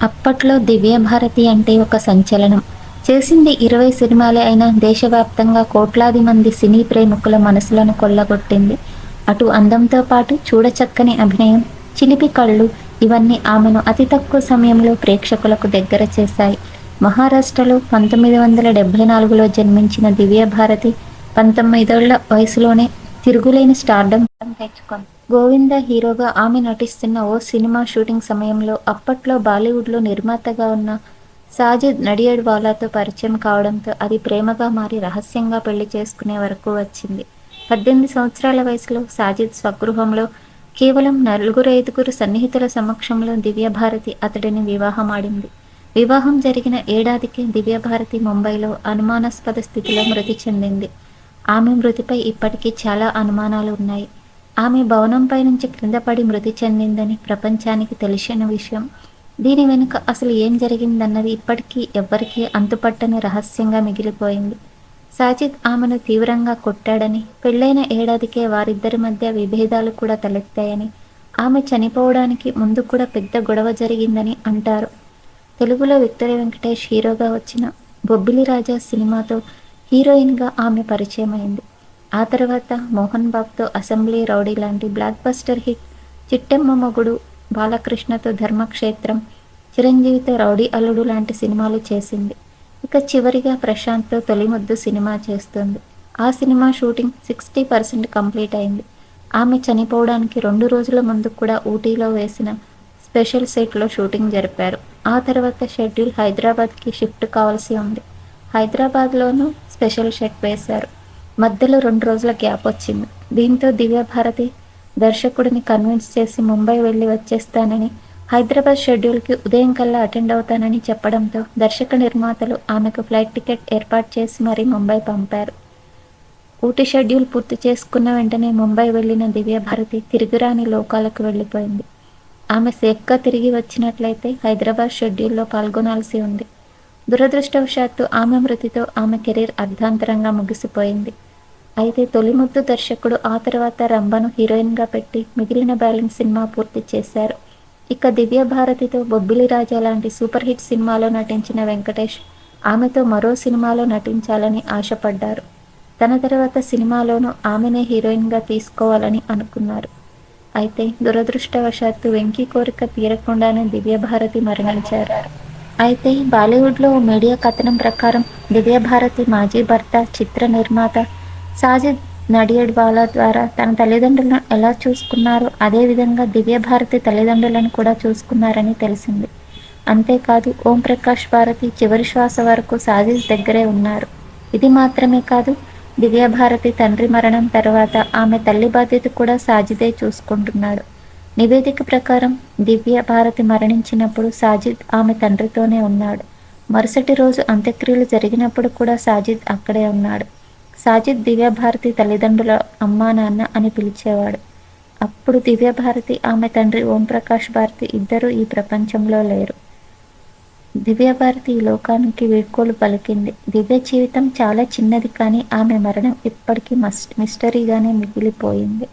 అప్పట్లో దివ్యభారతి అంటే ఒక సంచలనం. చేసింది 20 సినిమాలే అయినా దేశవ్యాప్తంగా కోట్లాది మంది సినీ ప్రేమికుల మనసులను కొల్లగొట్టింది. అటు అందంతో పాటు చూడచక్కని అభినయం, చిలిపి కళ్ళు ఇవన్నీ ఆమెను అతి తక్కువ సమయంలో ప్రేక్షకులకు దగ్గర చేశాయి. మహారాష్ట్రలో 1974లో జన్మించిన దివ్యభారతి 19 ఏళ్ల వయసులోనే తిరుగులేని స్టార్డమ్ తెచ్చుకుంది. గోవింద హీరోగా ఆమె నటిస్తున్న ఓ సినిమా షూటింగ్ సమయంలో అప్పట్లో బాలీవుడ్లో నిర్మాతగా ఉన్న సాజిద్ నడియాడ్వాలాతో పరిచయం కావడంతో అది ప్రేమగా మారి రహస్యంగా పెళ్లి చేసుకునే వరకు వచ్చింది. 18 సంవత్సరాల వయసులో సాజిద్ స్వగృహంలో కేవలం 4-5 సన్నిహితుల సమక్షంలో దివ్యభారతి అతడిని వివాహమాడింది. వివాహం జరిగిన ఏడాదికే దివ్యభారతి ముంబైలో అనుమానాస్పద స్థితిలో మృతి చెందింది. ఆమె మృతిపై ఇప్పటికీ చాలా అనుమానాలు ఉన్నాయి. ఆమె భవనంపై నుంచి క్రింద పడి మృతి చెందిందని ప్రపంచానికి తెలిసిన విషయం. దీని వెనుక అసలు ఏం జరిగిందన్నది ఇప్పటికీ ఎవ్వరికీ అంతుపట్టని రహస్యంగా మిగిలిపోయింది. సాజిద్ ఆమెను తీవ్రంగా కొట్టాడని, పెళ్లైన ఏడాదికే వారిద్దరి మధ్య విభేదాలు కూడా తలెత్తాయని, ఆమె చనిపోవడానికి ముందు కూడా పెద్ద గొడవ జరిగిందని అంటారు. తెలుగులో విక్టరీ వెంకటేష్ హీరోగా వచ్చిన బొబ్బిలి రాజా సినిమాతో హీరోయిన్గా ఆమె పరిచయమైంది. ఆ తర్వాత మోహన్ బాబుతో అసెంబ్లీ రౌడీ లాంటి బ్లాక్ బస్టర్ హిట్, చిట్టెమ్మ మొగుడు, బాలకృష్ణతో ధర్మక్షేత్రం, చిరంజీవితో రౌడీ అల్లుడు లాంటి సినిమాలు చేసింది. ఇక చివరిగా ప్రశాంత్తో తొలిముద్దు సినిమా చేస్తుంది. ఆ సినిమా షూటింగ్ 60% కంప్లీట్ అయింది. ఆమె చనిపోవడానికి 2 రోజుల ముందు కూడా ఊటీలో వేసిన స్పెషల్ సెట్లో షూటింగ్ జరిపారు. ఆ తర్వాత షెడ్యూల్ హైదరాబాద్కి షిఫ్ట్ కావాల్సి ఉంది. హైదరాబాద్లోనూ స్పెషల్ షెట్ వేశారు. మధ్యలో 2 రోజుల గ్యాప్ వచ్చింది. దీంతో దివ్యభారతి దర్శకుడిని కన్విన్స్ చేసి ముంబై వెళ్ళి వచ్చేస్తానని, హైదరాబాద్ షెడ్యూల్కి ఉదయం కల్లా అటెండ్ అవుతానని చెప్పడంతో దర్శక నిర్మాతలు ఆమెకు ఫ్లైట్ టికెట్ ఏర్పాటు చేసి మరీ ముంబై పంపారు. ఊటీ షెడ్యూల్ పూర్తి చేసుకున్న వెంటనే ముంబై వెళ్ళిన దివ్యభారతి తిరిగిరాని లోకాలకు వెళ్ళిపోయింది. ఆమె సేఫ్గా తిరిగి వచ్చినట్లయితే హైదరాబాద్ షెడ్యూల్లో పాల్గొనాల్సి ఉంది. దురదృష్టవశాత్తు ఆమె మృతితో ఆమె కెరీర్ అర్ధాంతరంగా ముగిసిపోయింది. అయితే తొలిముద్దు దర్శకుడు ఆ తర్వాత రంభను హీరోయిన్గా పెట్టి మిగిలిన బ్యాలెన్స్ సినిమా పూర్తి చేశారు. ఇక దివ్యభారతితో బొబ్బిలి రాజా లాంటి సూపర్ హిట్ సినిమాలో నటించిన వెంకటేష్ ఆమెతో మరో సినిమాలో నటించాలని ఆశపడ్డారు. తన తర్వాత సినిమాలోనూ ఆమెనే హీరోయిన్గా తీసుకోవాలని అనుకున్నారు. అయితే దురదృష్టవశాత్తు వెంకీ కోరిక తీరకుండానే దివ్యభారతి మరణించారు. అయితే బాలీవుడ్లో మీడియా కథనం ప్రకారం దివ్యభారతి మాజీ భర్త, చిత్ర నిర్మాత సాజిద్ నడియాడ్వాలా ద్వారా తన తల్లిదండ్రులను ఎలా చూసుకున్నారో అదేవిధంగా దివ్యభారతి తల్లిదండ్రులను కూడా చూసుకున్నారని తెలిసింది. అంతేకాదు ఓం ప్రకాష్ భారతి చివరి శ్వాస వరకు సాజిద్ దగ్గరే ఉన్నారు. ఇది మాత్రమే కాదు, దివ్యభారతి తండ్రి మరణం తర్వాత ఆమె తల్లి బాధ్యత కూడా సాజిదే చూసుకుంటున్నాడు. నివేదిక ప్రకారం దివ్యభారతి మరణించినప్పుడు సాజిద్ ఆమె తండ్రితోనే ఉన్నాడు. మరుసటి రోజు అంత్యక్రియలు జరిగినప్పుడు కూడా సాజిద్ అక్కడే ఉన్నాడు. సాజిద్ దివ్యభారతి తల్లిదండ్రుల అమ్మా నాన్న అని పిలిచేవాడు. అప్పుడు దివ్యభారతి ఆమె తండ్రి ఓంప్రకాష్ భారతి ఇద్దరూ ఈ ప్రపంచంలో లేరు. దివ్యభారతి ఈ లోకానికి వీడ్కోలు పలికింది. దివ్య జీవితం చాలా చిన్నది, కానీ ఆమె మరణం ఇప్పటికీ మిస్టరీగానే మిగిలిపోయింది.